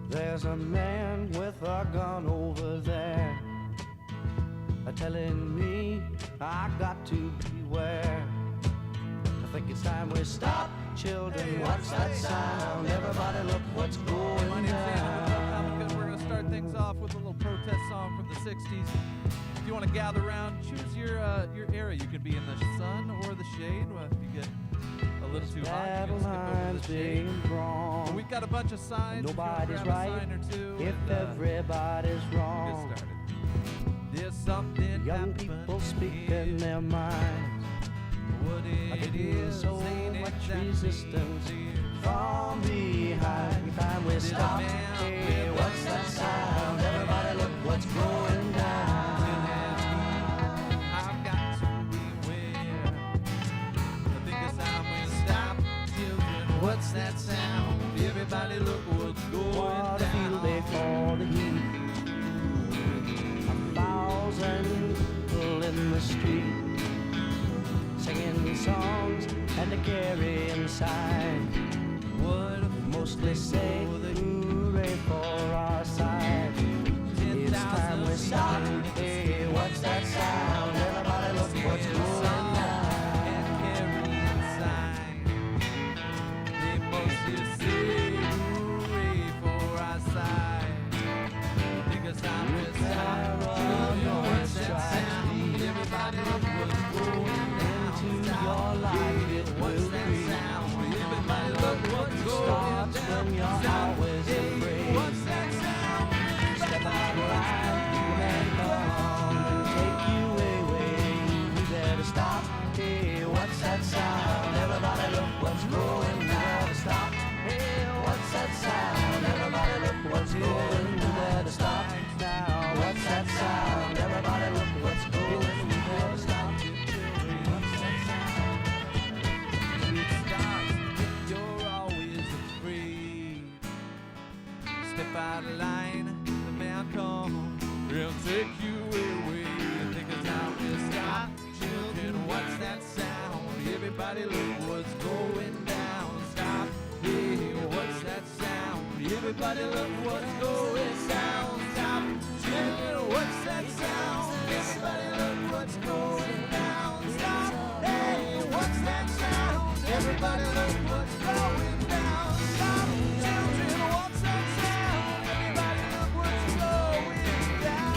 There's a man with a gun over there, telling me I got to beware. I think it's time we stop, children. What's that sound? Everybody look what's going My name's down. We're going to start things off with a little protest song from the 60s. If you want to gather around, choose your area. You can be in the sun or the shade. Well, if you get a little too hot, you can skip over to the shade. But we've got a bunch of signs. Nobody's if you right grab a sign or two, if everybody's wrong. get started. There's something Young happening people speaking here. their minds. What it is So ain't much exactly resistance clear. from behind. Time we There's a stop. man Hey, with what's a that gun sound? Everybody look what's going down. I've got to beware. I think it's time we stop, children. What's that sound? Everybody look what's going What a down. field they call the heat. 1,000 people in the street, singing songs and a carrying sign. What a Mostly say hooray for our side. It's time we stop. Hey, what's that sound? Everybody look what's going down. and carrying sign. They mostly say hooray for our side. Because I'm with children, what's that sound? Everybody look what's going down. Into your life it What's will that creep. sound? Everybody look what's going Starts down. when you're always afraid. What's that sound? Step out of line, you may come and take you away. You better stop. Hey, what's that sound? Everybody look what's going down. Stop. Hey, what's that sound? Everybody look what's going. You better stop now. What's that sound? Everybody look what's going. You better stop. What's that sound? It starts when you're always afraid. Step out of line, the man comes, he'll take you away. Think it's how we stop, children. What's that sound? Everybody look what's going down. Stop, hey, what's that sound? Everybody look what's going down. Stop, children. What's that sound? Everybody look what's going down. Stop, hey, what's that sound? Everybody look what's going down. Stop, children. What's that sound? Everybody look what's going down.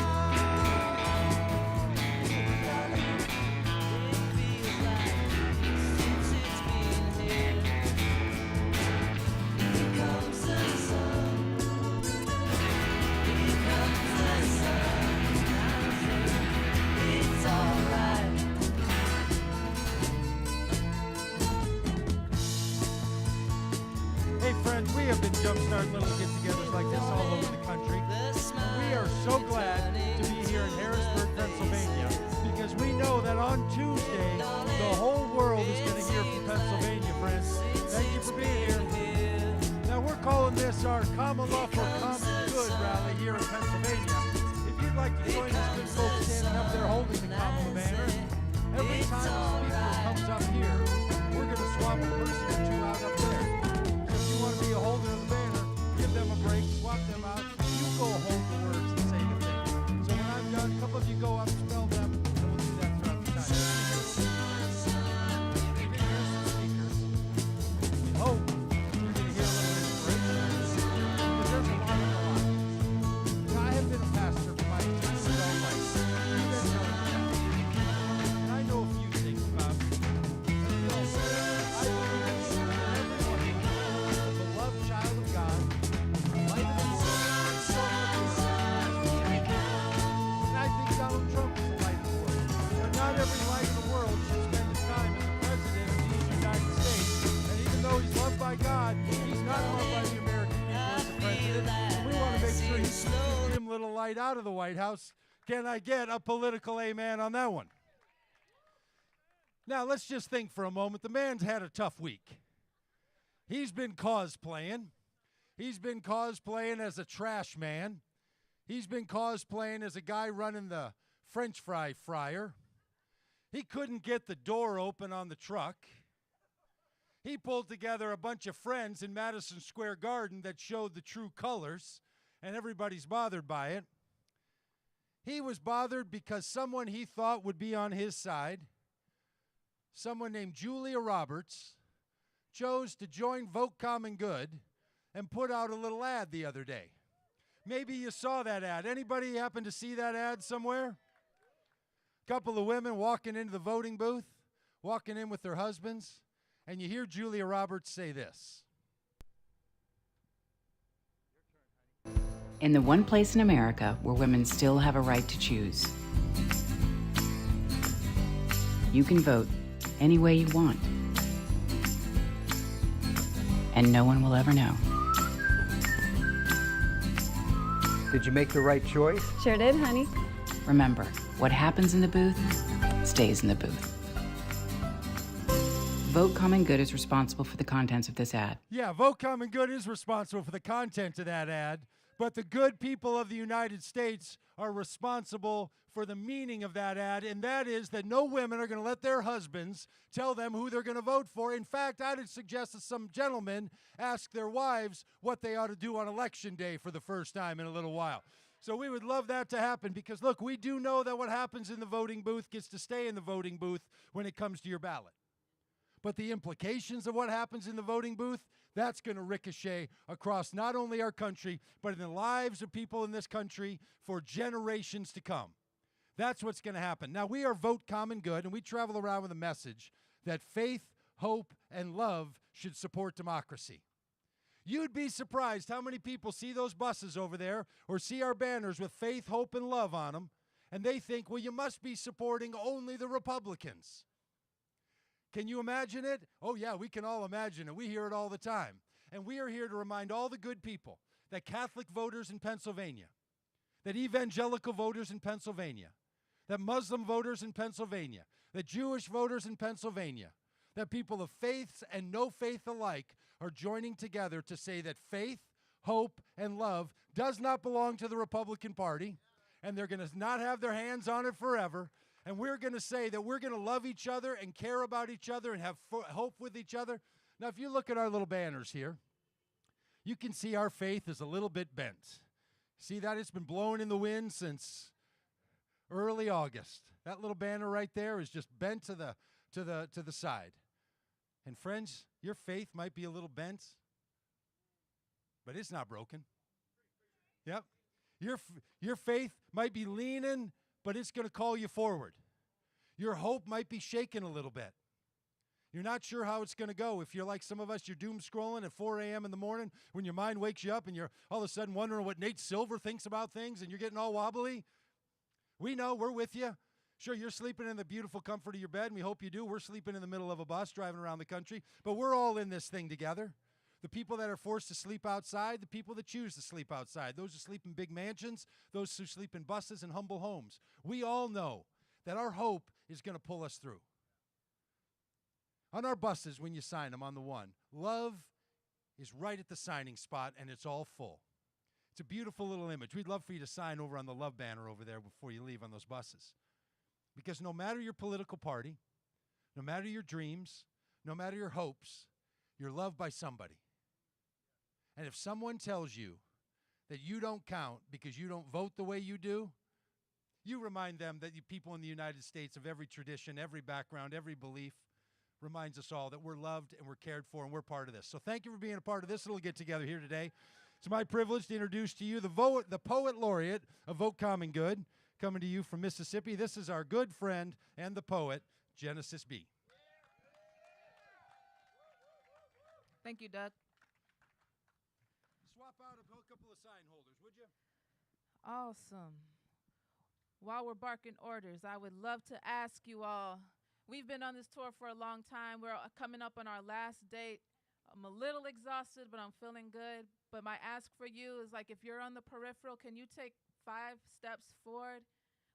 Hey friends, we have been jumpstarting little get-togethers like this all over the country. We are so glad to be here in Harrisburg, Pennsylvania, because we know that on Tuesday, the whole world is going to hear from Pennsylvania, friends. Thank you for being here. Now we're calling this our Kamala for Common Good rally here in Pennsylvania. If you'd like to join us good folks standing up there holding the Kamala banner, every time a speaker comes up here, we're going to swap a person or two out up there. So if you want to be a holder of the banner, give them a break, swap them out. You go hold the words and say the thing. So when I'm done, a couple of you go up, spell them, and we'll do that throughout the time. Here's some speakers. We hope you're going to hear a little inspiration, because there's a lot of them. Now, I have been a pastor for my entire adult life. You guys know that. And I know a few things about it. I believe in everyone, a beloved child of God, light of the world, salt of the earth. And I think Donald Trump is the light of the world. But not every light in the world should spend his time as the president of these United States. And even though he's loved by God, he's not loved by the American people as the president. And we want to make sure he keeps his dim little light out of the White House. Can I get a political amen on that one? Now, let's just think for a moment. The man's had a tough week. He's been cosplaying. He's been cosplaying as a trash man. He's been cosplaying as a guy running the French fry fryer. He couldn't get the door open on the truck. He pulled together a bunch of friends in Madison Square Garden that showed the true colors, and everybody's bothered by it. He was bothered because someone he thought would be on his side, someone named Julia Roberts, chose to join Vote Common Good and put out a little ad the other day. Maybe you saw that ad. Anybody happen to see that ad somewhere? A couple of women walking into the voting booth, walking in with their husbands, and you hear Julia Roberts say this. In the one place in America where women still have a right to choose, you can vote any way you want, and no one will ever know. Did you make the right choice? Sure did, honey. Remember, what happens in the booth stays in the booth. Vote Common Good is responsible for the contents of this ad. Yeah, Vote Common Good is responsible for the content of that ad, but the good people of the United States are responsible for the meaning of that ad, and that is that no women are going to let their husbands tell them who they're going to vote for. In fact, I'd suggest that some gentlemen ask their wives what they ought to do on Election Day for the first time in a little while. So we would love that to happen because, look, we do know that what happens in the voting booth gets to stay in the voting booth when it comes to your ballot. But the implications of what happens in the voting booth, that's going to ricochet across not only our country, but in the lives of people in this country for generations to come. That's what's going to happen. Now, we are Vote Common Good, and we travel around with a message that faith, hope, and love should support democracy. You'd be surprised how many people see those buses over there or see our banners with faith, hope, and love on them, and they think, well, you must be supporting only the Republicans. Can you imagine it? Oh, yeah, we can all imagine it. We hear it all the time. And we are here to remind all the good people that Catholic voters in Pennsylvania, that evangelical voters in Pennsylvania, that Muslim voters in Pennsylvania, that Jewish voters in Pennsylvania, that people of faiths and no faith alike are joining together to say that faith, hope, and love does not belong to the Republican Party, and they're going to not have their hands on it forever. And we're going to say that we're going to love each other and care about each other and have hope with each other. Now, if you look at our little banners here, you can see our faith is a little bit bent. See that? It's been blowing in the wind since early August. That little banner right there is just bent to the side. And friends, your faith might be a little bent, but it's not broken. Yep. Your faith might be leaning, but it's going to call you forward. Your hope might be shaken a little bit. You're not sure how it's going to go. If you're like some of us, you're doom scrolling at 4 a.m. in the morning when your mind wakes you up and you're all of a sudden wondering what Nate Silver thinks about things and you're getting all wobbly. We know, we're with you. Sure, you're sleeping in the beautiful comfort of your bed, and we hope you do. We're sleeping in the middle of a bus driving around the country, but we're all in this thing together. The people that are forced to sleep outside, the people that choose to sleep outside, those who sleep in big mansions, those who sleep in buses and humble homes. We all know that our hope is going to pull us through. On our buses, when you sign them on the one, love is right at the signing spot, and it's all full. It's a beautiful little image. We'd love for you to sign over on the love banner over there before you leave on those buses. Because no matter your political party, no matter your dreams, no matter your hopes, you're loved by somebody. And if someone tells you that you don't count because you don't vote the way you do, you remind them that you people in the United States of every tradition, every background, every belief, reminds us all that we're loved and we're cared for and we're part of this. So thank you for being a part of this little get-together here today. It's my privilege to introduce to you the Poet Laureate of Vote Common Good, coming to you from Mississippi. This is our good friend and the poet, Genesis B. Thank you, Doug. Swap out a couple of sign holders, would you? Awesome. While we're barking orders, I would love to ask you all, we've been on this tour for a long time. We're coming up on our last date. I'm a little exhausted, but I'm feeling good. But my ask for you is, like, if you're on the peripheral, can you take 5 steps forward?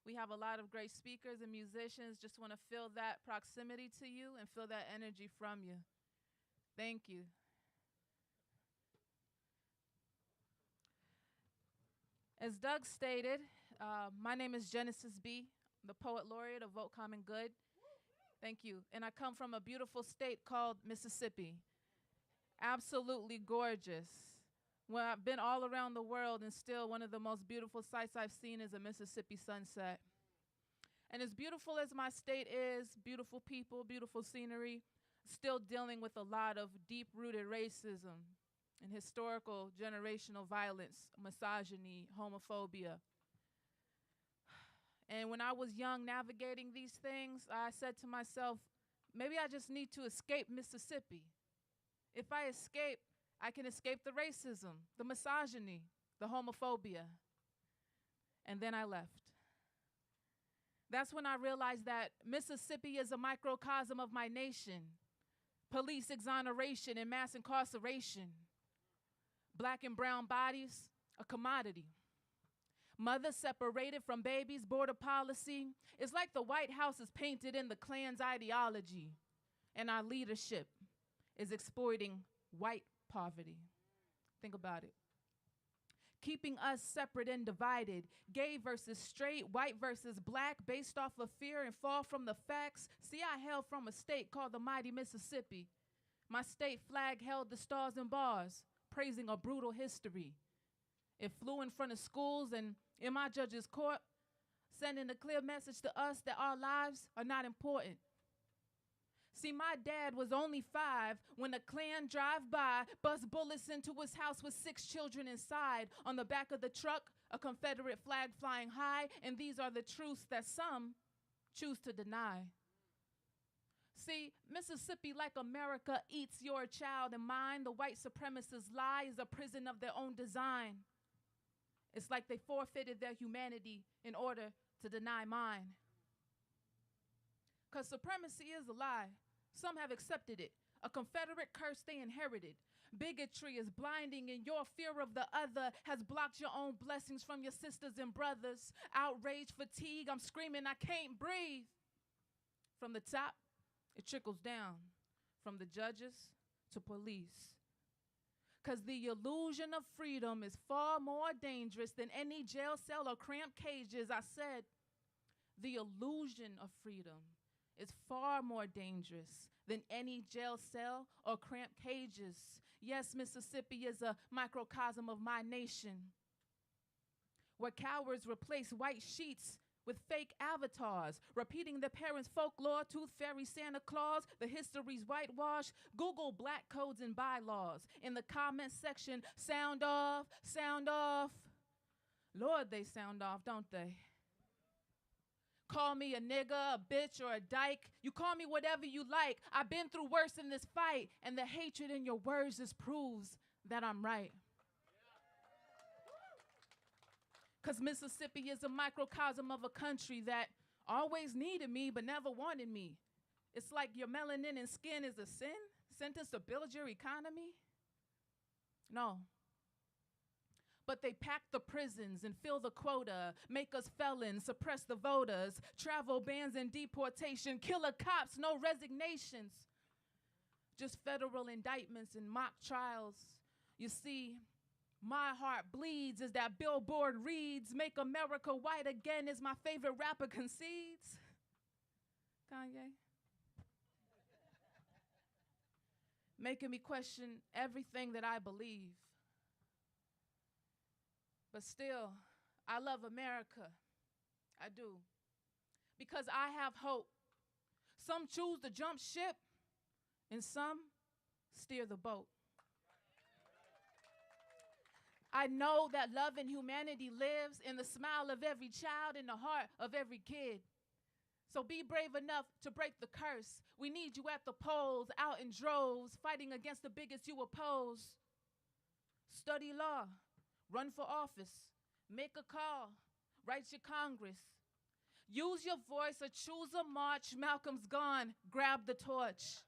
We have a lot of great speakers and musicians. Just want to feel that proximity to you and feel that energy from you. Thank you. As Doug stated, my name is Genesis B., the Poet Laureate of Vote Common Good. Thank you. And I come from a beautiful state called Mississippi. Absolutely gorgeous. Well, I've been all around the world, and still one of the most beautiful sights I've seen is a Mississippi sunset. And as beautiful as my state is, beautiful people, beautiful scenery, still dealing with a lot of deep-rooted racism and historical generational violence, misogyny, homophobia. And when I was young navigating these things, I said to myself, maybe I just need to escape Mississippi. If I escape, I can escape the racism, the misogyny, the homophobia. And then I left. That's when I realized that Mississippi is a microcosm of my nation. Police exoneration and mass incarceration. Black and brown bodies, a commodity. Mothers separated from babies, border policy. It's like the White House is painted in the Klan's ideology, and our leadership is exploiting white poverty. Think about it. Keeping us separate and divided, gay versus straight, white versus black, based off of fear and far from the facts. See, I hail from a state called the mighty Mississippi. My state flag held the stars and bars, praising a brutal history. It flew in front of schools and in my judge's court, sending a clear message to us that our lives are not important. See, my dad was only 5 when a Klan drive-by bust bullets into his house with 6 children inside. On the back of the truck, a Confederate flag flying high, and these are the truths that some choose to deny. See, Mississippi, like America, eats your child and mine. The white supremacists' lie is a prison of their own design. It's like they forfeited their humanity in order to deny mine. Because supremacy is a lie. Some have accepted it, a Confederate curse they inherited. Bigotry is blinding, and your fear of the other has blocked your own blessings from your sisters and brothers. Outrage, fatigue, I'm screaming, I can't breathe. From the top, it trickles down, from the judges to police. Because the illusion of freedom is far more dangerous than any jail cell or cramped cages. I said, the illusion of freedom is far more dangerous than any jail cell or cramped cages. Yes, Mississippi is a microcosm of my nation, where cowards replace white sheets with fake avatars, repeating their parents' folklore, tooth fairy, Santa Claus, the history's whitewash. Google black codes and bylaws. In the comment section, sound off, sound off. Lord, they sound off, don't they? Call me a nigga, a bitch, or a dyke. You call me whatever you like. I've been through worse in this fight, and the hatred in your words just proves that I'm right. Because Mississippi is a microcosm of a country that always needed me but never wanted me. It's like your melanin and skin is a sin, sentence to build your economy. No. But they pack the prisons and fill the quota, make us felons, suppress the voters, travel bans and deportation, killer cops, no resignations. Just federal indictments and mock trials. You see, my heart bleeds as that billboard reads, "Make America white again," as my favorite rapper concedes. Kanye. Making me question everything that I believe. But still, I love America. I do. Because I have hope. Some choose to jump ship, and some steer the boat. I know that love and humanity lives in the smile of every child, in the heart of every kid. So be brave enough to break the curse. We need you at the polls, out in droves, fighting against the bigots you oppose. Study law. Run for office, make a call, write your Congress. Use your voice or choose a march. Malcolm's gone, grab the torch.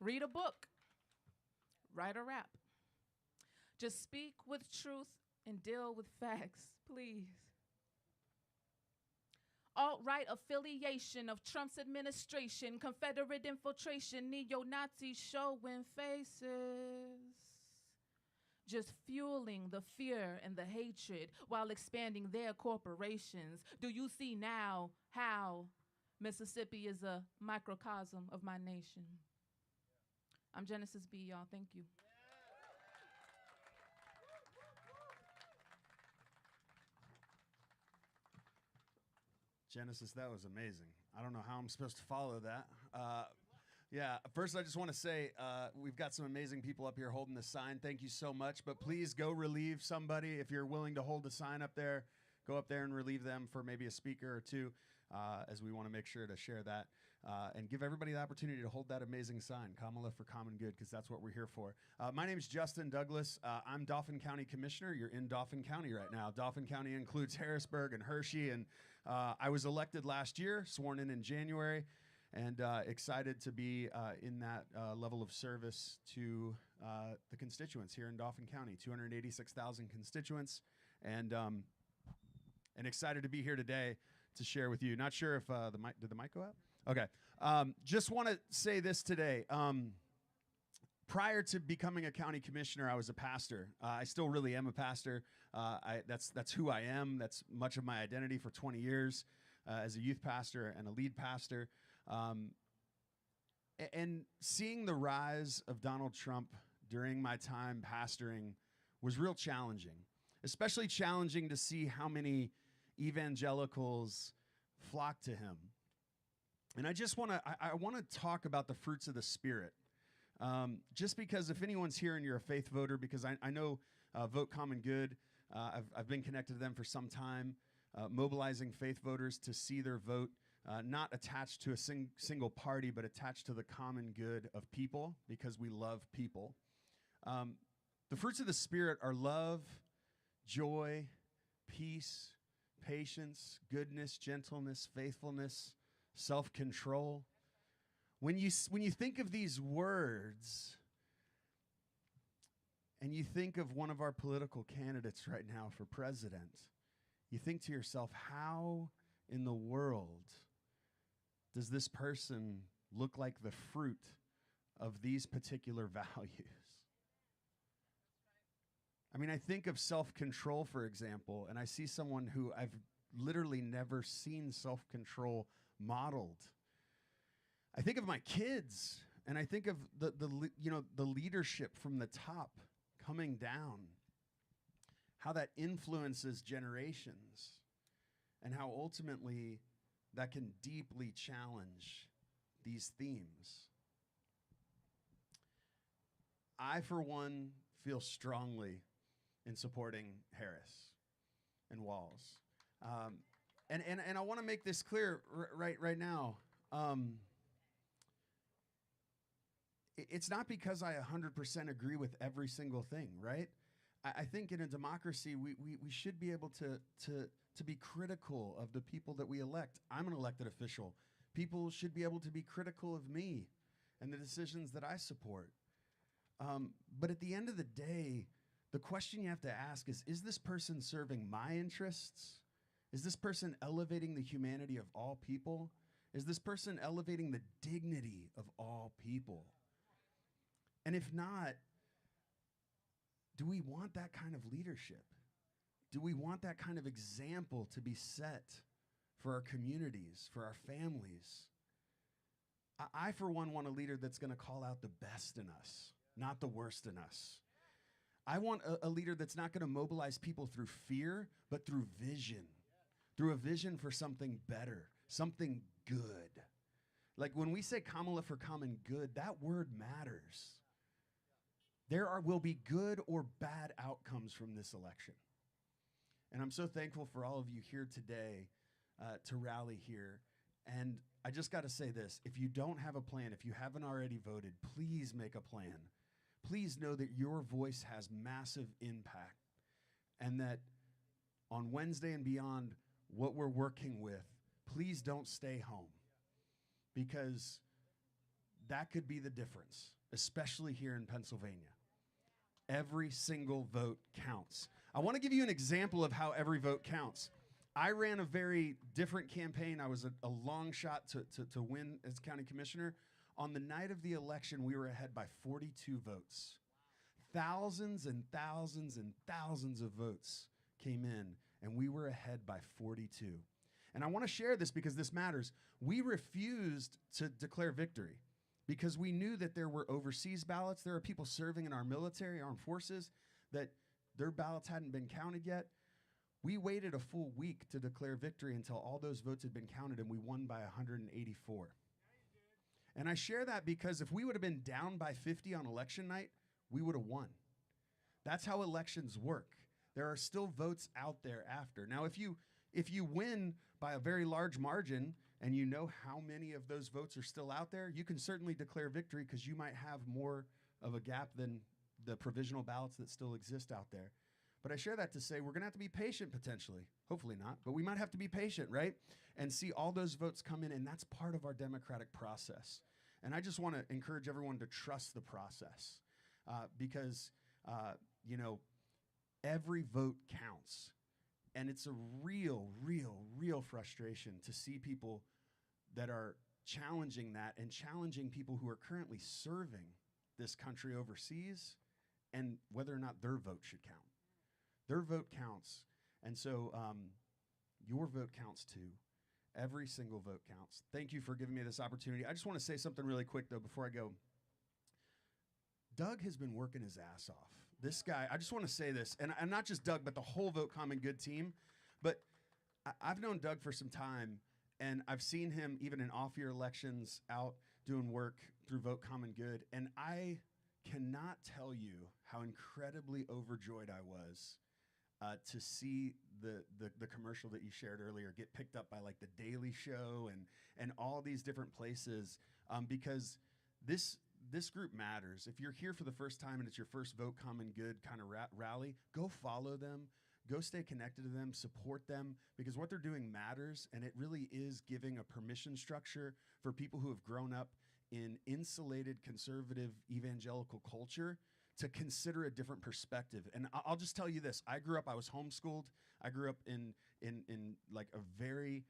Read a book, write a rap. Just speak with truth and deal with facts, please. Alt-right affiliation of Trump's administration, Confederate infiltration, neo-Nazis showing faces. just fueling the fear and the hatred while expanding their corporations? Do you see now how Mississippi is a microcosm of my nation? I'm Genesis B, y'all. Thank you. Genesis, that was amazing. I don't know how I'm supposed to follow that. Yeah, first I just want to say we've got some amazing people up here holding the sign. Thank you so much. But please go relieve somebody. If you're willing to hold the sign up there, go up there and relieve them for maybe a speaker or two, as we want to make sure to share that and give everybody the opportunity to hold that amazing sign, Kamala for Common Good, because that's what we're here for. My name is Justin Douglas. I'm Dauphin County Commissioner. You're in Dauphin County right now. Dauphin County includes Harrisburg and Hershey, and I was elected last year, sworn in January, and excited to be in that level of service to the constituents here in Dauphin County, 286,000 constituents, and excited to be here today to share with you. Not sure if did the mic go out? Okay. Just want to say this today. Prior to becoming a county commissioner, I was a pastor. I still really am a pastor. That's who I am. That's much of my identity for 20 years as a youth pastor and a lead pastor. And seeing the rise of Donald Trump during my time pastoring was real challenging, especially challenging to see how many evangelicals flock to him. And I just want to talk about the fruits of the Spirit. Just because if anyone's here and you're a faith voter, because I know Vote Common Good, I've been connected to them for some time, mobilizing faith voters to see their vote not attached to a single party, but attached to the common good of people, because we love people. The fruits of the Spirit are love, joy, peace, patience, goodness, gentleness, faithfulness, self-control. When you think of these words, and you think of one of our political candidates right now for president, you think to yourself, how in the world does this person look like the fruit of these particular values? I mean, I think of self-control, for example, and I see someone who I've literally never seen self-control modeled. I think of my kids, and I think of the leadership from the top coming down, how that influences generations, and how ultimately that can deeply challenge these themes. I, for one, feel strongly in supporting Harris and Walz. And I want to make this clear right now. It's not because I 100% agree with every single thing, right? I think in a democracy, we should be able to be critical of the people that we elect. I'm an elected official. People should be able to be critical of me and the decisions that I support. But at the end of the day, the question you have to ask is this person serving my interests? Is this person elevating the humanity of all people? Is this person elevating the dignity of all people? And if not, do we want that kind of leadership? Do we want that kind of example to be set for our communities, for our families? I for one, want a leader that's going to call out the best in us, not the worst in us. I want a leader that's not going to mobilize people through fear, but through vision, through a vision for something better, something good. Like when we say Kamala for common good, that word matters. Will be good or bad outcomes from this election. And I'm so thankful for all of you here today to rally here. And I just got to say this, if you don't have a plan, if you haven't already voted, please make a plan. Please know that your voice has massive impact, and that on Wednesday and beyond, what we're working with, please don't stay home, because that could be the difference, especially here in Pennsylvania. Every single vote counts. I want to give you an example of how every vote counts. I ran a very different campaign. I was a long shot to win as county commissioner. On the night of the election, we were ahead by 42 votes. thousands and thousands and thousands of votes came in, and we were ahead by 42. And I want to share this because this matters. We refused to declare victory because we knew that there were overseas ballots. There are people serving in our military, armed forces, that their ballots hadn't been counted yet. We waited a full week to declare victory until all those votes had been counted, and we won by 184. And I share that because if we would have been down by 50 on election night, we would have won. That's how elections work. There are still votes out there after. Now, if you win by a very large margin and you know how many of those votes are still out there, you can certainly declare victory because you might have more of a gap than the provisional ballots that still exist out there. But I share that to say we're going to have to be patient potentially. Hopefully not, but we might have to be patient, right? And see all those votes come in, and that's part of our democratic process. And I just want to encourage everyone to trust the process because, every vote counts. And it's a real, real, real frustration to see people that are challenging that and challenging people who are currently serving this country overseas and whether or not their vote should count. Their vote counts. And so your vote counts too. Every single vote counts. Thank you for giving me this opportunity. I just want to say something really quick, though, before I go. Doug has been working his ass off. This guy, I just want to say this, and not just Doug, but the whole Vote Common Good team. But I've known Doug for some time, and I've seen him even in off-year elections out doing work through Vote Common Good, and I cannot tell you how incredibly overjoyed I was to see the commercial that you shared earlier get picked up by like the Daily Show and all these different places because this group matters. If you're here for the first time and it's your first Vote Common Good kind of rally, go follow them, go stay connected to them, support them, because what they're doing matters, and it really is giving a permission structure for people who have grown up in insulated conservative evangelical culture to consider a different perspective. And I'll just tell you this. I was homeschooled. I grew up in like a very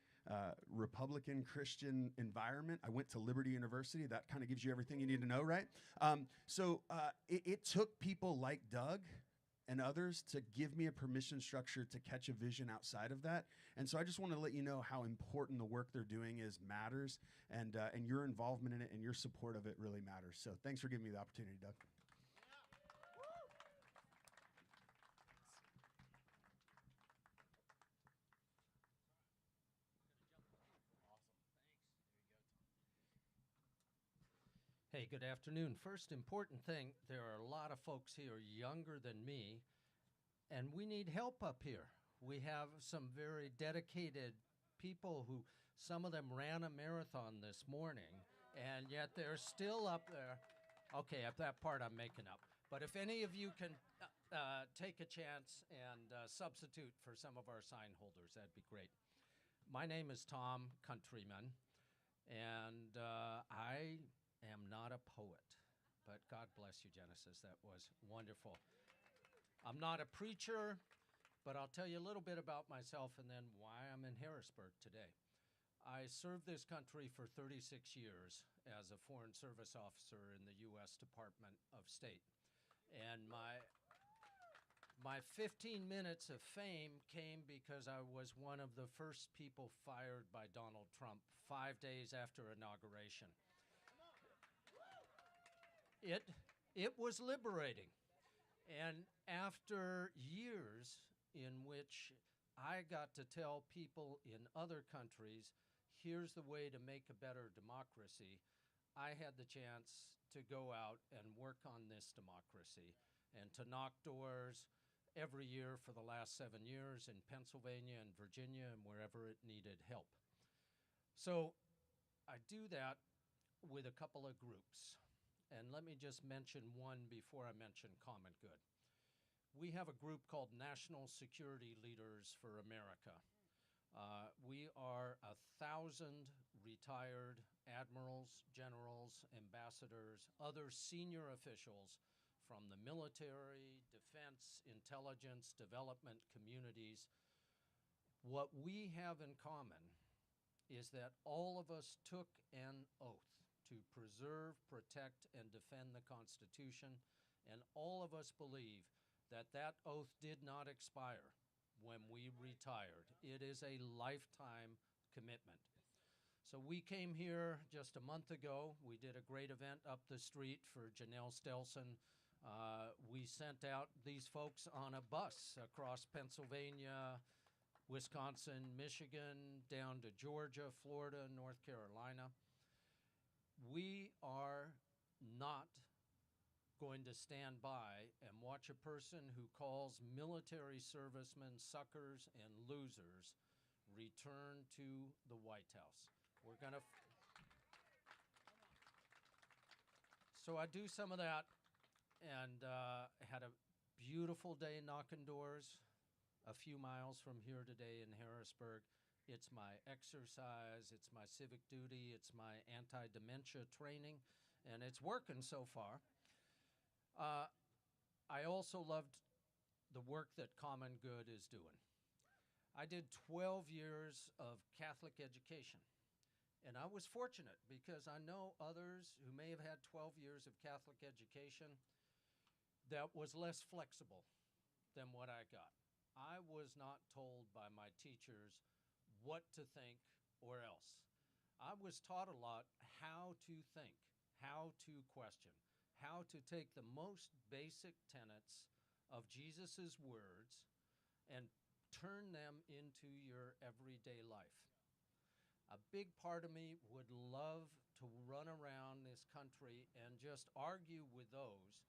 Republican Christian environment. I went to Liberty University. That kind of gives you everything you need to know, right? It took people like Doug and others to give me a permission structure to catch a vision outside of that. And so I just want to let you know how important the work they're doing matters, and your involvement in it and your support of it really matters. So thanks for giving me the opportunity, Doug. Hey, good afternoon. First important thing, there are a lot of folks here younger than me, and we need help up here. We have some very dedicated people who, some of them ran a marathon this morning, and yet they're still up there. Okay, that part I'm making up. But if any of you can take a chance and substitute for some of our sign holders, that'd be great. My name is Tom Countryman, and I am not a poet, but God bless you, Genesis. That was wonderful. I'm not a preacher, but I'll tell you a little bit about myself and then why I'm in Harrisburg today. I served this country for 36 years as a Foreign Service officer in the U.S. Department of State. And my 15 minutes of fame came because I was one of the first people fired by Donald Trump 5 days after inauguration. It was liberating. And after years in which I got to tell people in other countries, here's the way to make a better democracy, I had the chance to go out and work on this democracy and to knock doors every year for the last 7 years in Pennsylvania and Virginia and wherever it needed help. So I do that with a couple of groups. And let me just mention one before I mention Common Good. We have a group called National Security Leaders for America. We are 1,000 retired admirals, generals, ambassadors, other senior officials from the military, defense, intelligence, development communities. What we have in common is that all of us took an oath to preserve, protect, and defend the Constitution And all of us believe that that oath did not expire when we retired. It is a lifetime commitment. So we came here just a month ago. We did a great event up the street for Janelle Stelson. We sent out these folks on a bus across Pennsylvania, Wisconsin, Michigan, down to Georgia, Florida, North Carolina. We are not going to stand by and watch a person who calls military servicemen suckers and losers return to the White House. We're going to... So I do some of that, and had a beautiful day knocking doors a few miles from here today in Harrisburg. It's my exercise, it's my civic duty, it's my anti-dementia training, and it's working so far. I also loved the work that Common Good is doing. I did 12 years of Catholic education, and I was fortunate because I know others who may have had 12 years of Catholic education that was less flexible than what I got. I was not told by my teachers what to think or else. I was taught a lot how to think, how to question, how to take the most basic tenets of Jesus's words and turn them into your everyday life. A big part of me would love to run around this country and just argue with those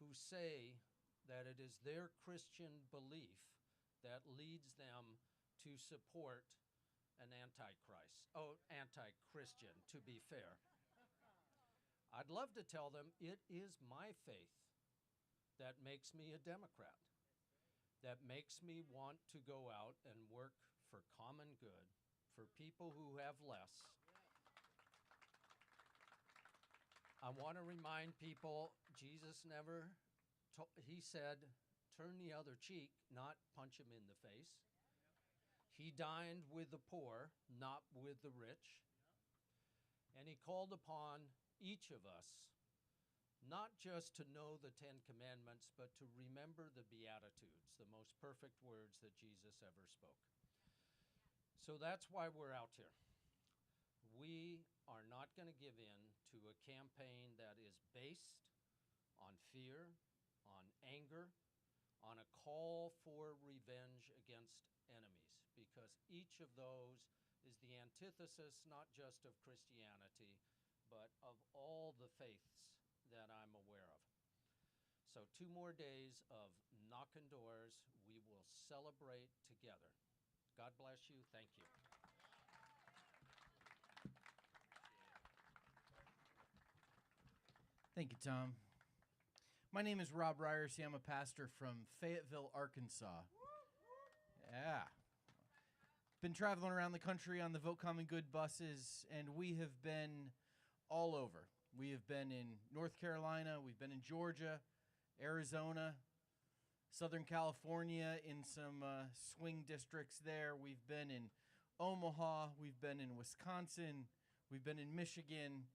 who say that it is their Christian belief that leads them to support an anti-Christian, to be fair. I'd love to tell them it is my faith that makes me a Democrat, that makes me want to go out and work for common good, for people who have less. I want to remind people, Jesus never, he said, turn the other cheek, not punch him in the face. He dined with the poor, not with the rich. And he called upon each of us not just to know the Ten Commandments, but to remember the Beatitudes, the most perfect words that Jesus ever spoke. So that's why we're out here. We are not going to give in to a campaign that is based on fear, on anger, on a call for revenge against enemies, because each of those is the antithesis not just of Christianity, but of all the faiths that I'm aware of. So 2 more days of knocking doors. We will celebrate together. God bless you. Thank you. Thank you, Tom. My name is Rob Ryerson. I'm a pastor from Fayetteville, Arkansas. Yeah. Been traveling around the country on the Vote Common Good buses, and we have been all over. We have been in North Carolina, we've been in Georgia, Arizona, Southern California in some swing districts there. We've been in Omaha, we've been in Wisconsin, we've been in Michigan,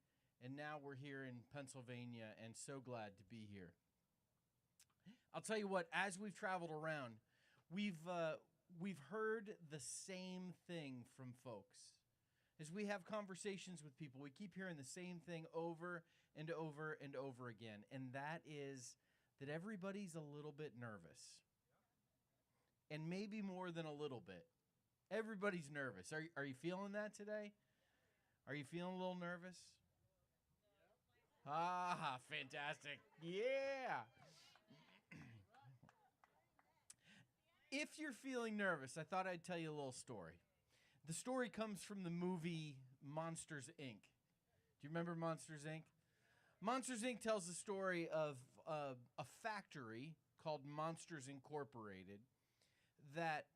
and now we're here in Pennsylvania, and so glad to be here. I'll tell you what, as we've traveled around, we've heard the same thing from folks. As we have conversations with people, we keep hearing the same thing over and over and over again, and that is that everybody's a little bit nervous. And maybe more than a little bit. Everybody's nervous. Are you feeling that today? Are you feeling a little nervous? Ah, fantastic. Yeah. If you're feeling nervous, I thought I'd tell you a little story. The story comes from the movie Monsters, Inc. Do you remember Monsters, Inc.? Monsters, Inc. tells the story of a factory called Monsters Incorporated that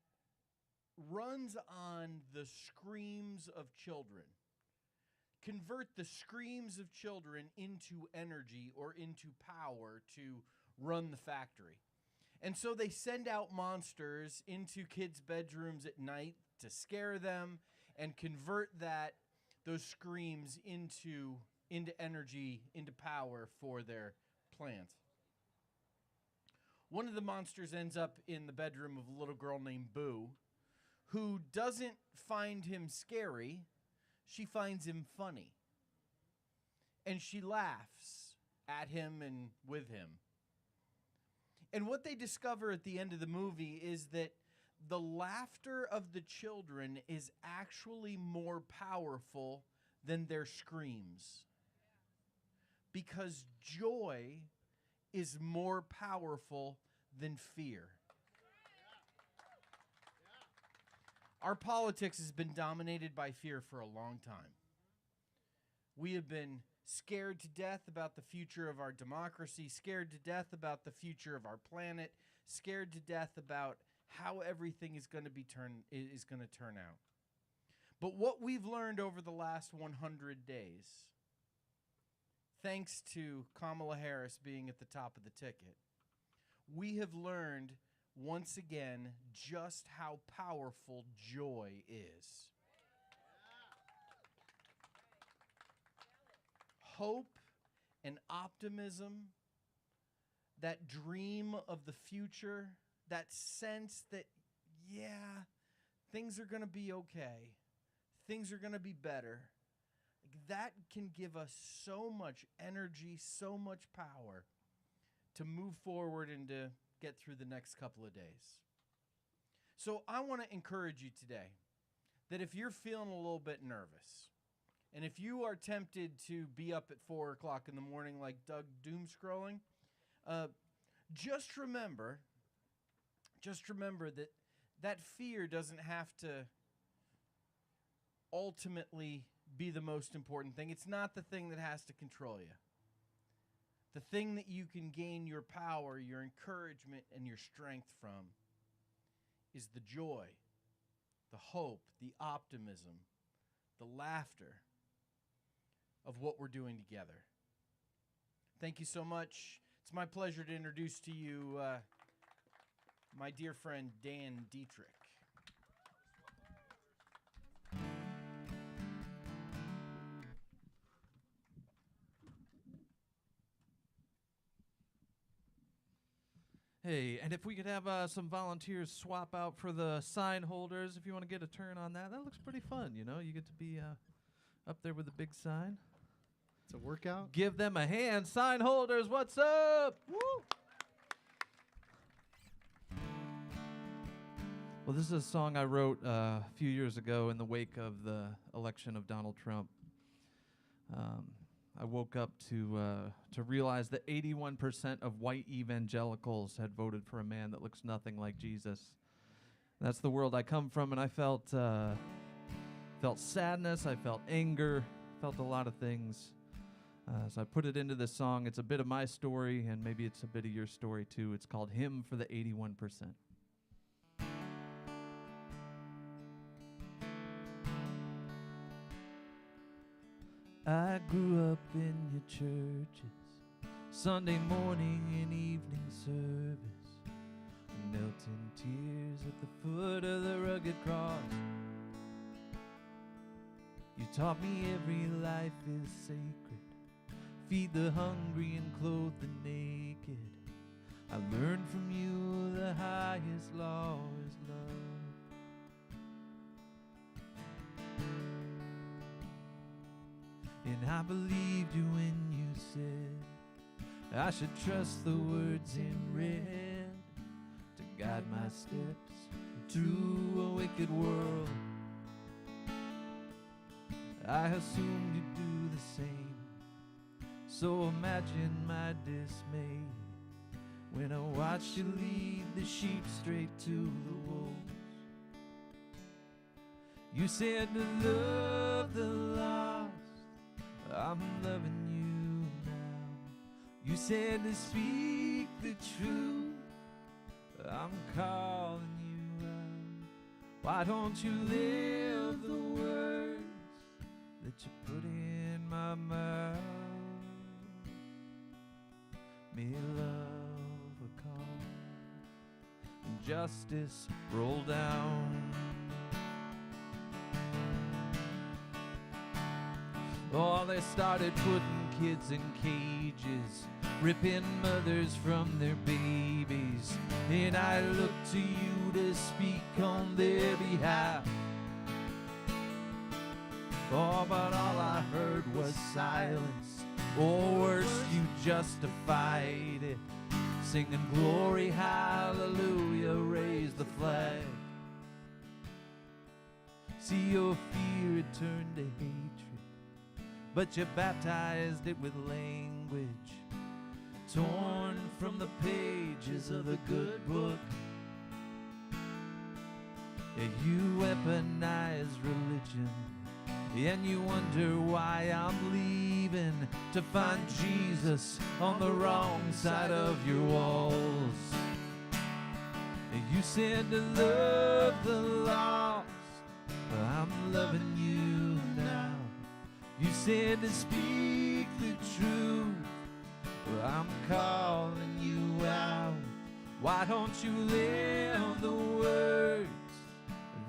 runs on the screams of children. Convert the screams of children into energy or into power to run the factory. And so they send out monsters into kids' bedrooms at night to scare them and convert those screams into energy, into power for their plants. one of the monsters ends up in the bedroom of a little girl named Boo, who doesn't find him scary. She finds him funny. And she laughs at him and with him. And what they discover at the end of the movie is that the laughter of the children is actually more powerful than their screams. Because joy is more powerful than fear. Our politics has been dominated by fear for a long time. We have been scared to death about the future of our democracy, scared to death about the future of our planet, scared to death about how everything is going to turn out. But what we've learned over the last 100 days, thanks to Kamala Harris being at the top of the ticket, we have learned once again just how powerful joy is. Hope and optimism, that dream of the future, that sense that, yeah, things are going to be okay, things are going to be better, that can give us so much energy, so much power to move forward and to get through the next couple of days. So I want to encourage you today that if you're feeling a little bit nervous, and if you are tempted to be up at 4 o'clock in the morning like Doug doom scrolling, just remember that that fear doesn't have to ultimately be the most important thing. It's not the thing that has to control you. The thing that you can gain your power, your encouragement, and your strength from is the joy, the hope, the optimism, the laughter of what we're doing together. Thank you so much. It's my pleasure to introduce to you my dear friend Dan Dietrich. Hey, and if we could have some volunteers swap out for the sign holders, if you want to get a turn on that, that looks pretty fun, you know? You get to be up there with a big sign. It's a workout. Give them a hand. Sign holders, what's up? Woo! Well, this is a song I wrote a few years ago in the wake of the election of Donald Trump. I woke up to realize that 81% of white evangelicals had voted for a man that looks nothing like Jesus. That's the world I come from, and I felt sadness, I felt anger, felt a lot of things. So I put it into this song. It's a bit of my story, and maybe it's a bit of your story too. It's called Hymn for the 81%. I grew up in your churches, Sunday morning and evening service, knelt in tears at the foot of the rugged cross. You taught me every life is sacred, feed the hungry and clothe the naked. I learned from you the highest law is love. And I believed you when you said I should trust the words in red to guide my steps through a wicked world. I assumed you'd do the same, so imagine my dismay when I watched you lead the sheep straight to the wolves. You said to love the lost, I'm loving you now. You said to speak the truth, I'm calling you out. Why don't you live the words that you put in my mouth? May love come and justice roll down. Oh, they started putting kids in cages, ripping mothers from their babies. and I look to you to speak on their behalf. Oh, but all I heard was silence, or worse, you justified it, singing glory, hallelujah, raise the flag. See, your fear it turned to hatred, but you baptized it with language torn from the pages of the good book. Yeah, you weaponize religion, and you wonder why I'm leaving to find Jesus on the wrong side of your walls. You said to love the lost, but I'm loving you now. You said to speak the truth, but I'm calling you out. Why don't you live the words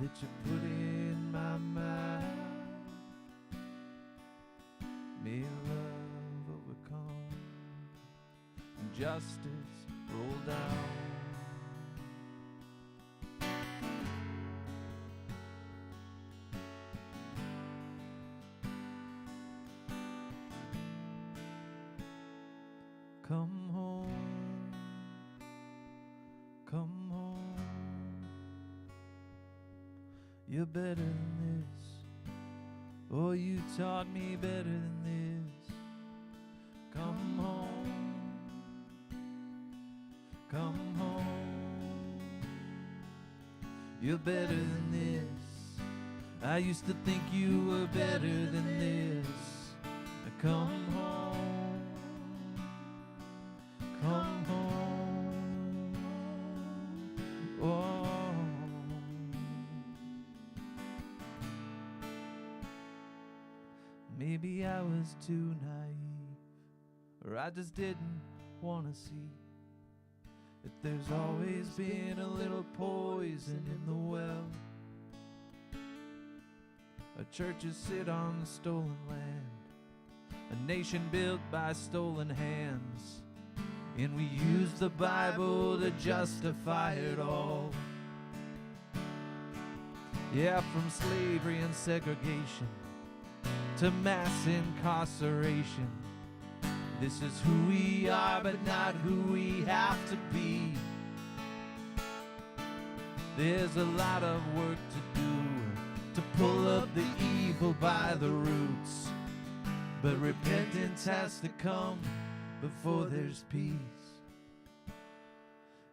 that you put in my mouth? May love overcome and justice roll down. Come home, come home. You're better than this. Oh, you taught me better than this. Come home, come home. You're better than this. I used to think you were better than this. Come home, come home. Oh. Maybe I was too naive, or I just didn't want to see that there's always been a little poison in the well. Our churches sit on stolen land, a nation built by stolen hands, and we use the Bible to justify it all. Yeah, from slavery and segregation to mass incarceration. This is who we are, but not who we have to be. There's a lot of work to do to pull up the evil by the roots, but repentance has to come before there's peace.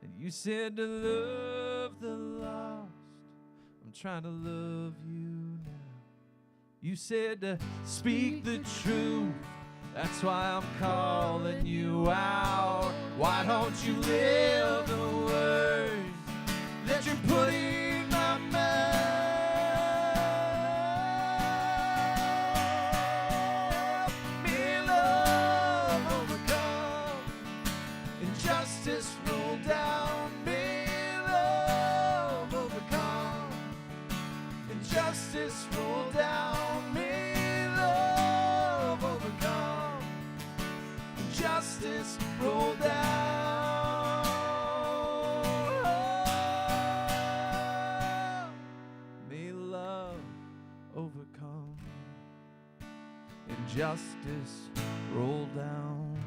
And you said to love the lost. I'm trying to love you now. You said to speak the truth. That's why I'm calling you out. Why don't you live the words that you're putting in my mouth? May love overcome and justice roll down. May love overcome and justice roll down. May love overcome and justice roll down. May love overcome and justice roll down.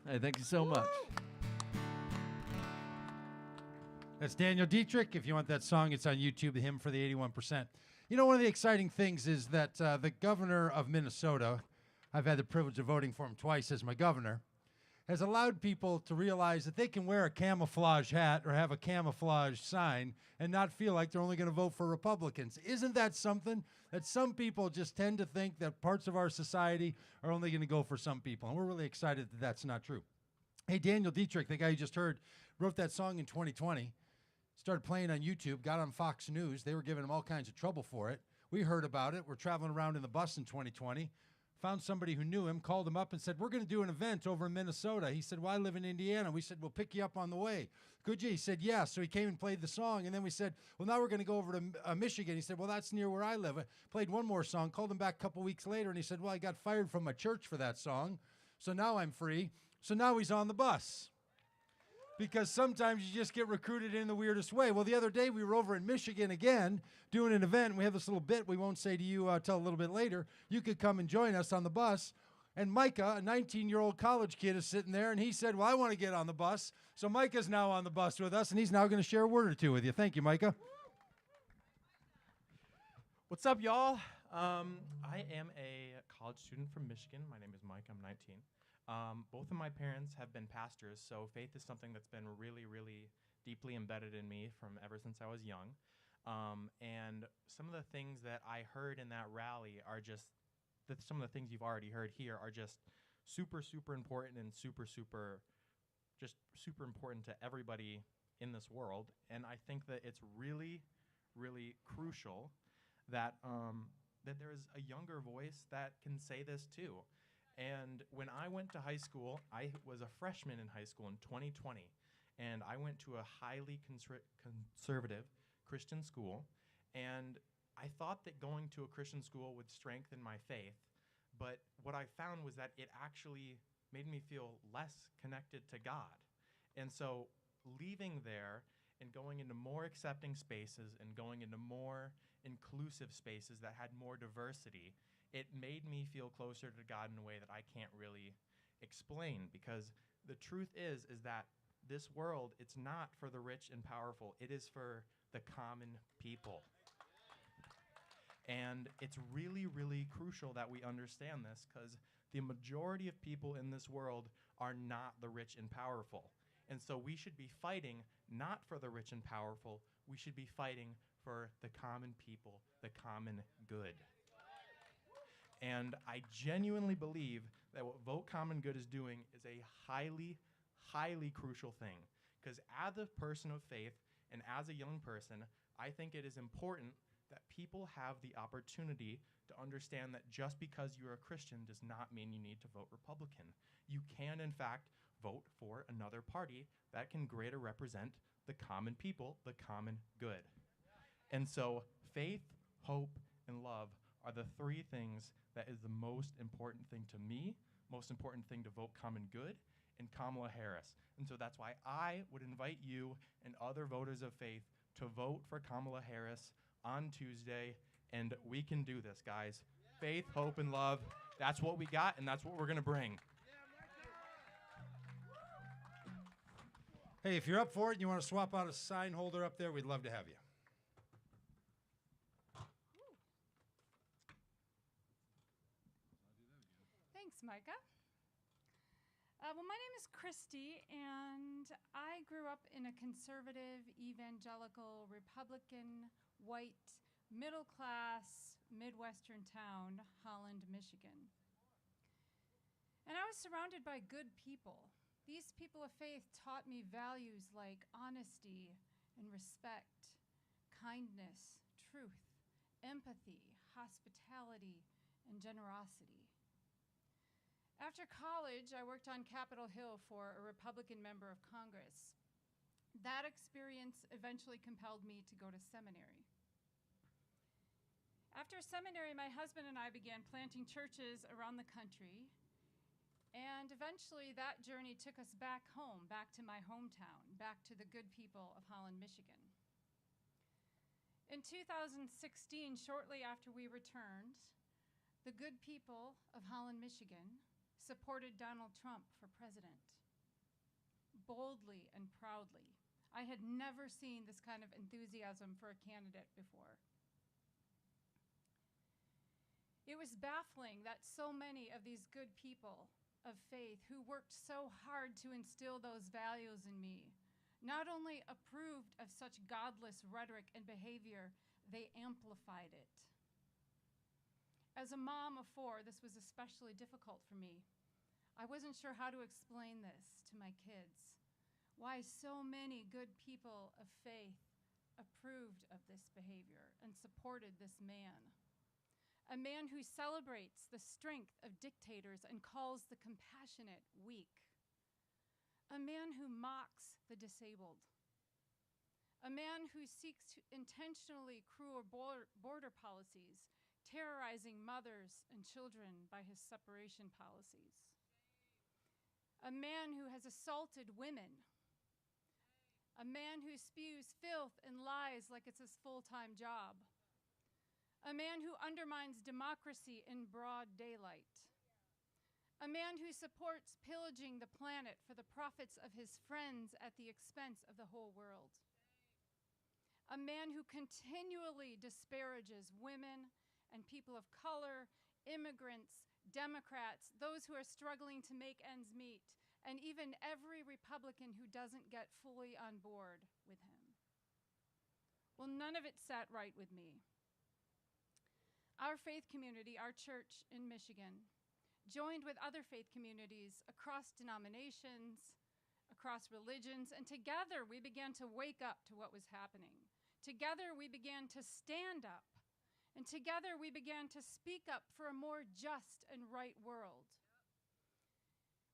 Hey, thank you so much. That's Daniel Dietrich. If you want that song, it's on YouTube, The Hymn for the 81%. You know, one of the exciting things is that the governor of Minnesota, I've had the privilege of voting for him twice as my governor, has allowed people to realize that they can wear a camouflage hat or have a camouflage sign and not feel like they're only going to vote for Republicans. Isn't that something? That some people just tend to think that parts of our society are only going to go for some people. And we're really excited that that's not true. Hey, Daniel Dietrich, the guy you just heard, wrote that song in 2020. Started playing on YouTube, got on Fox News. They were giving him all kinds of trouble for it. We heard about it. We're traveling around in the bus in 2020. Found somebody who knew him, called him up and said, we're going to do an event over in Minnesota. He said, well, I live in Indiana. We said, we'll pick you up on the way. Could you? He said, yeah. So he came and played the song. And then we said, well, now we're going to go over to Michigan. He said, well, that's near where I live. I played one more song, called him back a couple weeks later. And he said, well, I got fired from my church for that song. So now I'm free. So now he's on the bus. because sometimes you just get recruited in the weirdest way. Well, the other day we were over in Michigan again doing an event. And we have this little bit we won't say to you till a little bit later. You could come and join us on the bus. And Micah, a 19-year-old college kid, is sitting there, and he said, well, I want to get on the bus. So Micah's now on the bus with us, and he's now going to share a word or two with you. Thank you, Micah. What's up, y'all? I am a college student from Michigan. My name is Mike. I'm 19. Both of my parents have been pastors, so faith is something that's been really, really deeply embedded in me from ever since I was young. And some of the things that I heard in that rally are just some of the things you've already heard here are just super, super important and super important to everybody in this world. And I think that it's really, really crucial that that there is a younger voice that can say this too. And when I went to high school, I was a freshman in high school in 2020, and I went to a highly conservative Christian school, and I thought that going to a Christian school would strengthen my faith, but what I found was that it actually made me feel less connected to God. And so leaving there and going into more accepting spaces and going into more inclusive spaces that had more diversity, it made me feel closer to God in a way that I can't really explain, because the truth is that this world, it's not for the rich and powerful. It is for the common people. And it's really, really crucial that we understand this, because the majority of people in this world are not the rich and powerful. And so we should be fighting not for the rich and powerful, we should be fighting for the common people, the common good. And I genuinely believe that what Vote Common Good is doing is a highly, highly crucial thing. Because as a person of faith and as a young person, I think it is important that people have the opportunity to understand that just because you're a Christian does not mean you need to vote Republican. You can, in fact, vote for another party that can greater represent the common people, the common good. And so faith, hope, and love are the three things that is the most important thing to me, most important thing to Vote Common Good, and Kamala Harris. And so that's why I would invite you and other voters of faith to vote for Kamala Harris on Tuesday, and we can do this, guys. Faith, hope, and love, that's what we got, and that's what we're going to bring. Hey, if you're up for it and you want to swap out a sign holder up there, we'd love to have you. Thanks, Micah. Well, my name is Christy, and I grew up in a conservative, evangelical, Republican, white, middle-class, Midwestern town, Holland, Michigan. And I was surrounded by good people. These people of faith taught me values like honesty and respect, kindness, truth, empathy, hospitality, and generosity. After college, I worked on Capitol Hill for a Republican member of Congress. That experience eventually compelled me to go to seminary. After seminary, my husband and I began planting churches around the country, and eventually that journey took us back home, back to my hometown, back to the good people of Holland, Michigan. In 2016, shortly after we returned, the good people of Holland, Michigan supported Donald Trump for president, boldly and proudly. I had never seen this kind of enthusiasm for a candidate before. It was baffling that so many of these good people of faith who worked so hard to instill those values in me not only approved of such godless rhetoric and behavior, they amplified it. As a mom of 4, this was especially difficult for me. I wasn't sure how to explain this to my kids, why so many good people of faith approved of this behavior and supported this man. A man who celebrates the strength of dictators and calls the compassionate weak. A man who mocks the disabled. A man who seeks intentionally cruel border policies, terrorizing mothers and children by his separation policies. A man who has assaulted women a man who spews filth and lies like it's his full-time job, a man who undermines democracy in broad daylight, a man who supports pillaging the planet for the profits of his friends at the expense of the whole world, a man who continually disparages women and people of color, immigrants, Democrats, those who are struggling to make ends meet, and even every Republican who doesn't get fully on board with him. Well, none of it sat right with me. Our faith community, our church in Michigan, joined with other faith communities across denominations, across religions, and together we began to wake up to what was happening. Together we began to stand up, and together we began to speak up for a more just and right world.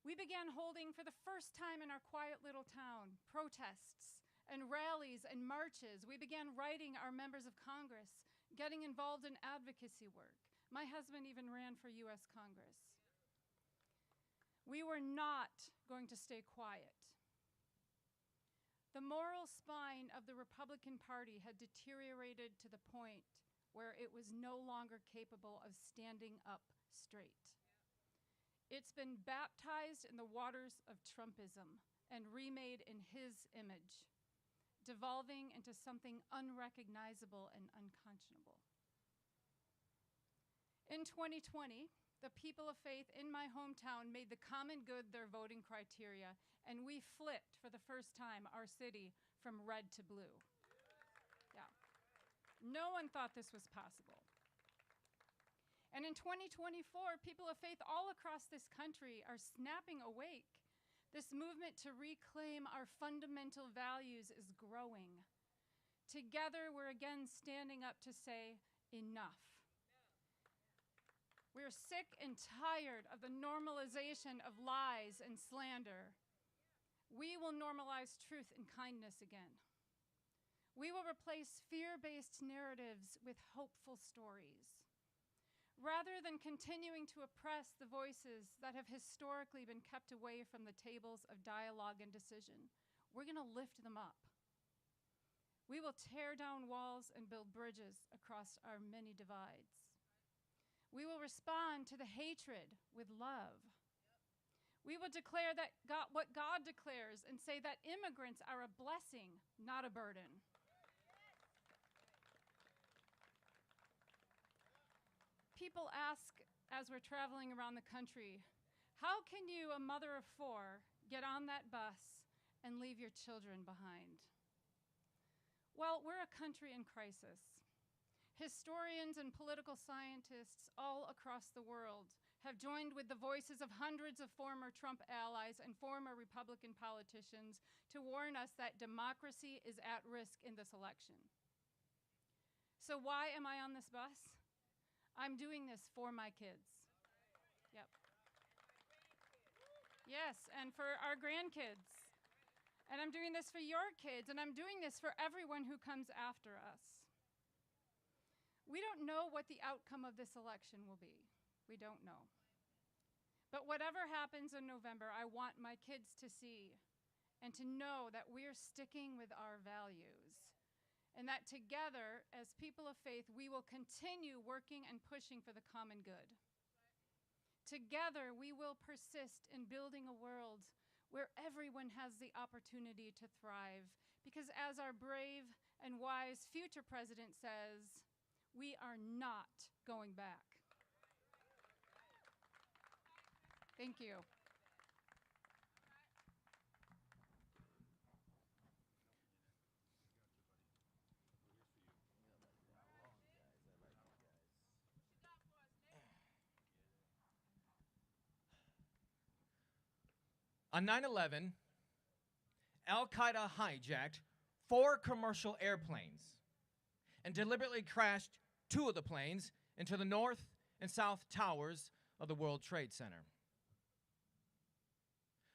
We began holding, for the first time in our quiet little town, protests and rallies and marches. We began writing our members of Congress, getting involved in advocacy work. My husband even ran for U.S. Congress. We were not going to stay quiet. The moral spine of the Republican Party had deteriorated to the point where it was no longer capable of standing up straight. It's been baptized in the waters of Trumpism and remade in his image, devolving into something unrecognizable and unconscionable. In 2020, the people of faith in my hometown made the common good their voting criteria, and we flipped for the first time our city from red to blue. Yeah. No one thought this was possible. And in 2024, people of faith all across this country are snapping awake. This movement to reclaim our fundamental values is growing. Together, we're again standing up to say, enough. We're sick and tired of the normalization of lies and slander. We will normalize truth and kindness again. We will replace fear-based narratives with hopeful stories. Rather than continuing to oppress the voices that have historically been kept away from the tables of dialogue and decision, we're going to lift them up. We will tear down walls and build bridges across our many divides. We will respond to the hatred with love. We will declare that what God declares and say that immigrants are a blessing, not a burden. People ask as we're traveling around the country, how can you, a mother of 4, get on that bus and leave your children behind? Well, we're a country in crisis. Historians and political scientists all across the world have joined with the voices of hundreds of former Trump allies and former Republican politicians to warn us that democracy is at risk in this election. So why am I on this bus? I'm doing this for my kids. Yep. Yes, and for our grandkids. And I'm doing this for your kids, and I'm doing this for everyone who comes after us. We don't know what the outcome of this election will be. We don't know. But whatever happens in November, I want my kids to see and to know that we're sticking with our values, and that together, as people of faith, we will continue working and pushing for the common good. Together, we will persist in building a world where everyone has the opportunity to thrive, because as our brave and wise future president says, we are not going back. Thank you. On 9/11, Al-Qaeda hijacked 4 commercial airplanes and deliberately crashed 2 of the planes into the north and south towers of the World Trade Center.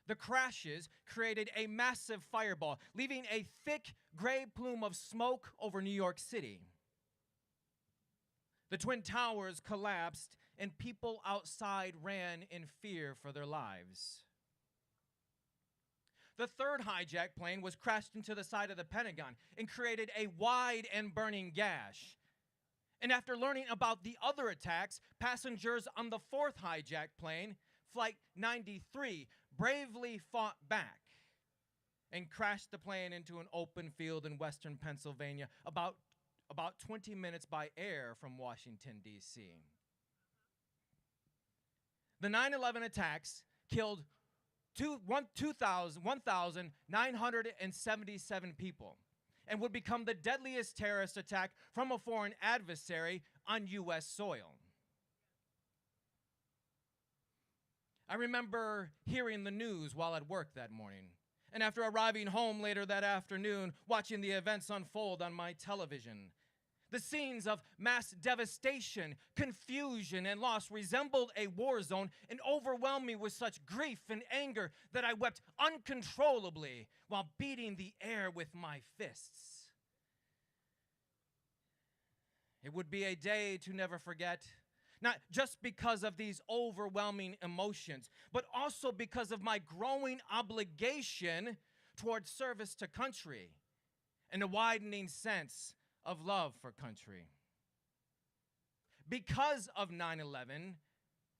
The crashes created a massive fireball, leaving a thick gray plume of smoke over New York City. The Twin Towers collapsed, and people outside ran in fear for their lives. The third hijacked plane was crashed into the side of the Pentagon and created a wide and burning gash. And after learning about the other attacks, passengers on the fourth hijacked plane, Flight 93, bravely fought back and crashed the plane into an open field in western Pennsylvania, about 20 minutes by air from Washington, D.C. The 9/11 attacks killed 1,977 people and would become the deadliest terrorist attack from a foreign adversary on U.S. soil. I remember hearing the news while at work that morning, and after arriving home later that afternoon, watching the events unfold on my television. The scenes of mass devastation, confusion, and loss resembled a war zone and overwhelmed me with such grief and anger that I wept uncontrollably while beating the air with my fists. It would be a day to never forget, not just because of these overwhelming emotions, but also because of my growing obligation toward service to country and a widening sense of love for country. Because of 9/11,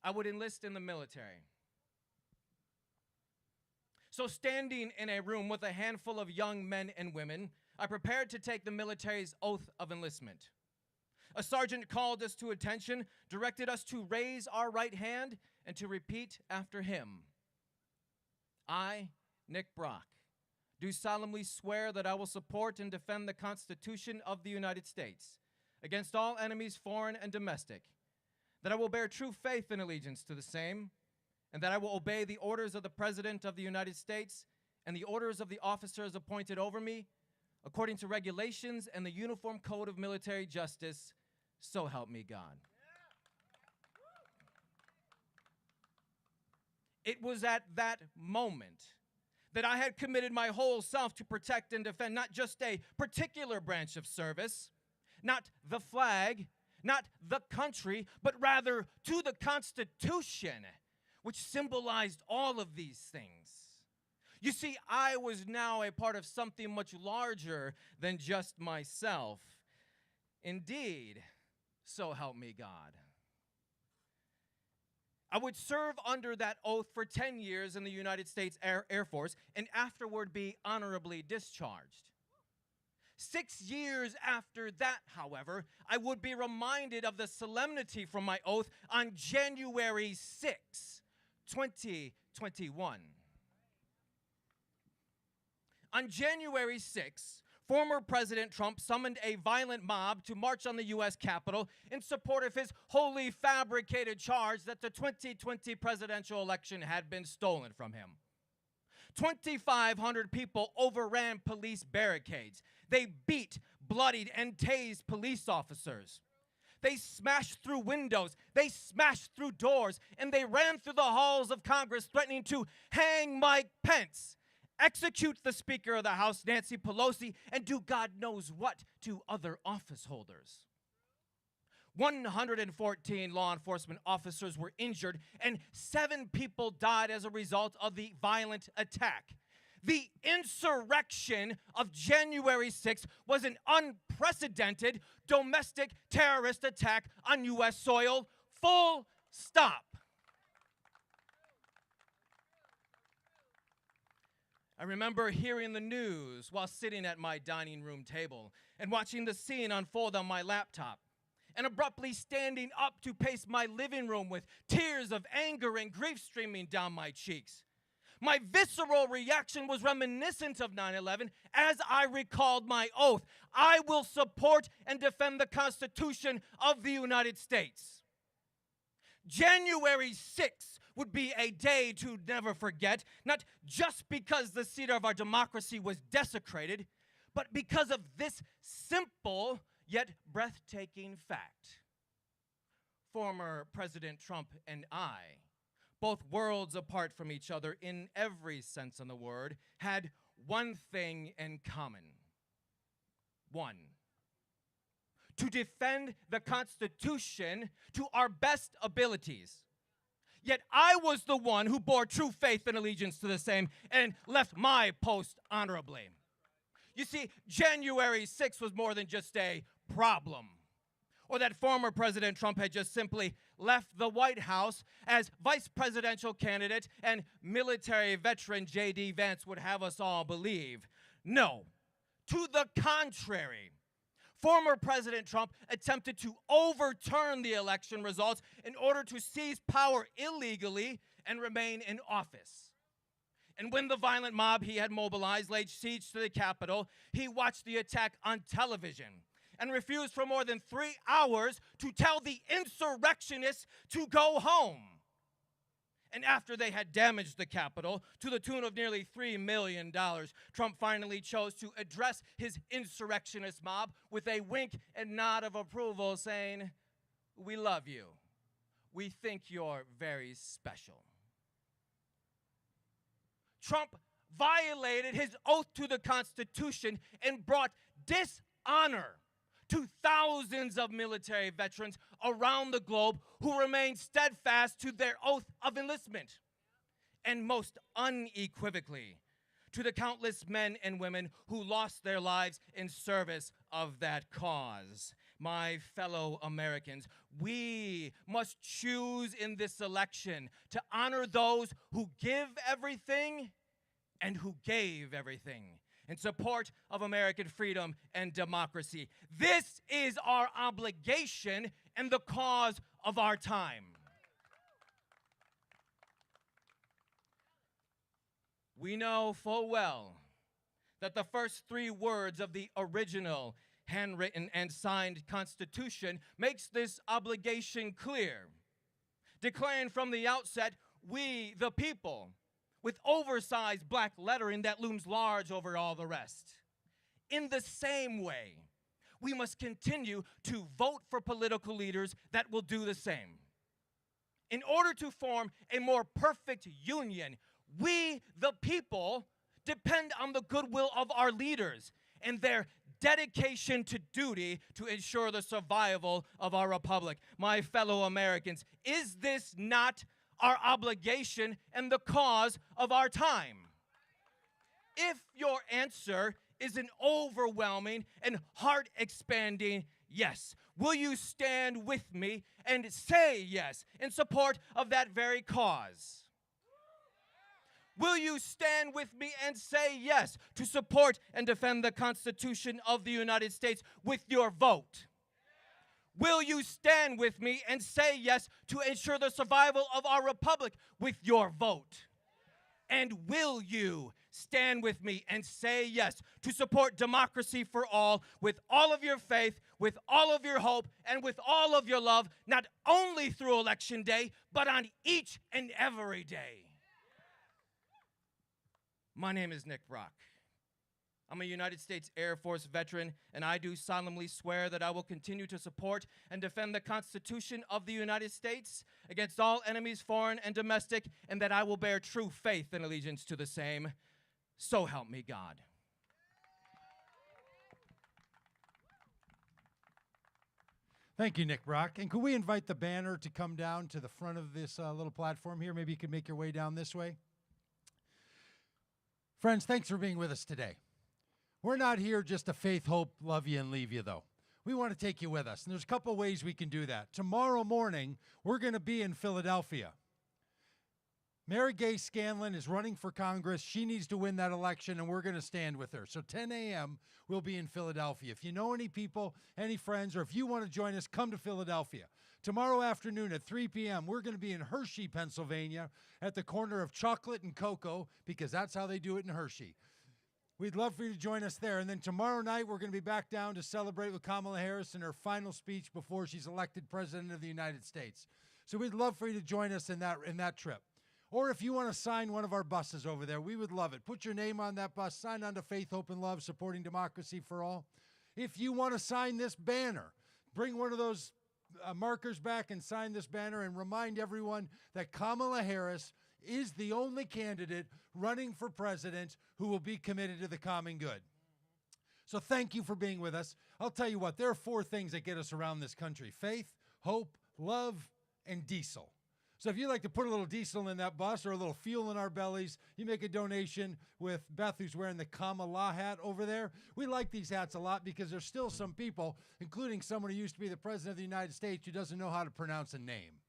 I would enlist in the military. So standing in a room with a handful of young men and women, I prepared to take the military's oath of enlistment. A sergeant called us to attention, directed us to raise our right hand and to repeat after him. I, Nick Brock, do solemnly swear that I will support and defend the Constitution of the United States against all enemies, foreign and domestic, that I will bear true faith and allegiance to the same, and that I will obey the orders of the President of the United States and the orders of the officers appointed over me, according to regulations and the Uniform Code of Military Justice, so help me God. It was at that moment that I had committed my whole self to protect and defend not just a particular branch of service, not the flag, not the country, but rather to the Constitution, which symbolized all of these things. You see, I was now a part of something much larger than just myself. Indeed, so help me God. I would serve under that oath for 10 years in the United States Air Force and afterward be honorably discharged. 6 years after that, however, I would be reminded of the solemnity from my oath on January 6, 2021. On January 6, former President Trump summoned a violent mob to march on the U.S. Capitol in support of his wholly fabricated charge that the 2020 presidential election had been stolen from him. 2,500 people overran police barricades. They beat, bloodied, and tased police officers. They smashed through windows, they smashed through doors, and they ran through the halls of Congress threatening to hang Mike Pence, execute the Speaker of the House, Nancy Pelosi, and do God knows what to other office holders. 114 law enforcement officers were injured, and 7 people died as a result of the violent attack. The insurrection of January 6th was an unprecedented domestic terrorist attack on U.S. soil, full stop. I remember hearing the news while sitting at my dining room table and watching the scene unfold on my laptop, and abruptly standing up to pace my living room with tears of anger and grief streaming down my cheeks. My visceral reaction was reminiscent of 9/11 as I recalled my oath. I will support and defend the Constitution of the United States. January 6th would be a day to never forget, not just because the seat of our democracy was desecrated, but because of this simple yet breathtaking fact. Former President Trump and I, both worlds apart from each other in every sense of the word, had one thing in common. One, to defend the Constitution to our best abilities. Yet I was the one who bore true faith and allegiance to the same and left my post honorably. You see, January 6th was more than just a problem, or that former President Trump had just simply left the White House as vice presidential candidate and military veteran J.D. Vance would have us all believe. No, to the contrary. Former President Trump attempted to overturn the election results in order to seize power illegally and remain in office. And when the violent mob he had mobilized laid siege to the Capitol, he watched the attack on television and refused for more than 3 hours to tell the insurrectionists to go home. And after they had damaged the Capitol to the tune of nearly $3 million, Trump finally chose to address his insurrectionist mob with a wink and nod of approval, saying, "We love you. We think you're very special." Trump violated his oath to the Constitution and brought dishonor to thousands of military veterans around the globe who remain steadfast to their oath of enlistment. And most unequivocally, to the countless men and women who lost their lives in service of that cause. My fellow Americans, we must choose in this election to honor those who give everything and who gave everything in support of American freedom and democracy. This is our obligation and the cause of our time. We know full well that the first 3 words of the original handwritten and signed Constitution makes this obligation clear, declaring from the outset, "We the people," with oversized black lettering that looms large over all the rest. In the same way, we must continue to vote for political leaders that will do the same. In order to form a more perfect union, we, the people, depend on the goodwill of our leaders and their dedication to duty to ensure the survival of our republic. My fellow Americans, is this not our obligation and the cause of our time? If your answer is an overwhelming and heart-expanding yes, will you stand with me and say yes in support of that very cause? Will you stand with me and say yes to support and defend the Constitution of the United States with your vote? Will you stand with me and say yes to ensure the survival of our republic with your vote? And will you stand with me and say yes to support democracy for all with all of your faith, with all of your hope, and with all of your love, not only through Election Day, but on each and every day? My name is Nick Brock. I'm a United States Air Force veteran, and I do solemnly swear that I will continue to support and defend the Constitution of the United States against all enemies, foreign and domestic, and that I will bear true faith and allegiance to the same. So help me God. Thank you, Nick Brock. And could we invite the banner to come down to the front of this little platform here? Maybe you could make your way down this way. Friends, thanks for being with us today. We're not here just to faith, hope, love you, and leave you, though. We want to take you with us, and there's a couple ways we can do that. Tomorrow morning, we're going to be in Philadelphia. Mary Gay Scanlon is running for Congress. She needs to win that election, and we're going to stand with her. So 10 a.m., we'll be in Philadelphia. If you know any people, any friends, or if you want to join us, come to Philadelphia. Tomorrow afternoon at 3 p.m., we're going to be in Hershey, Pennsylvania, at the corner of Chocolate and Cocoa, because that's how they do it in Hershey. We'd love for you to join us there. And then tomorrow night, we're going to be back down to celebrate with Kamala Harris in her final speech before she's elected President of the United States. So we'd love for you to join us in that trip. Or if you want to sign one of our buses over there, we would love it. Put your name on that bus. Sign on to Faith, Hope, and Love, supporting democracy for all. If you want to sign this banner, bring one of those markers back and sign this banner and remind everyone that Kamala Harris is the only candidate running for president who will be committed to the common good. So thank you for being with us. I'll tell you what, there are 4 things that get us around this country: faith, hope, love, and diesel. So if you'd like to put a little diesel in that bus or a little fuel in our bellies, you make a donation with Beth, who's wearing the Kamala hat over there. We like these hats a lot because there's still some people, including someone who used to be the President of the United States, who doesn't know how to pronounce a name.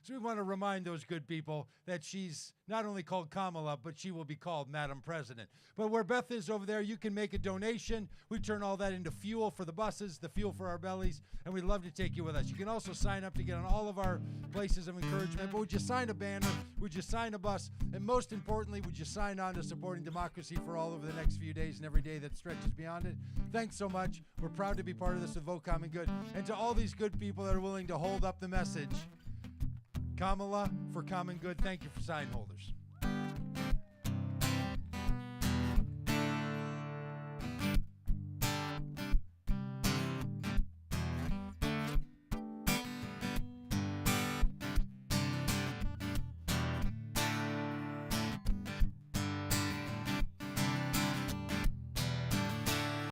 So we want to remind those good people that she's not only called Kamala, but she will be called Madam President. But where Beth is over there, you can make a donation. We turn all that into fuel for the buses, the fuel for our bellies, and we'd love to take you with us. You can also sign up to get on all of our places of encouragement. But would you sign a banner? Would you sign a bus? And most importantly, would you sign on to supporting democracy for all over the next few days and every day that stretches beyond it? Thanks so much. We're proud to be part of this with Vote Common Good. And to all these good people that are willing to hold up the message, Kamala for common good, thank you for sign holders.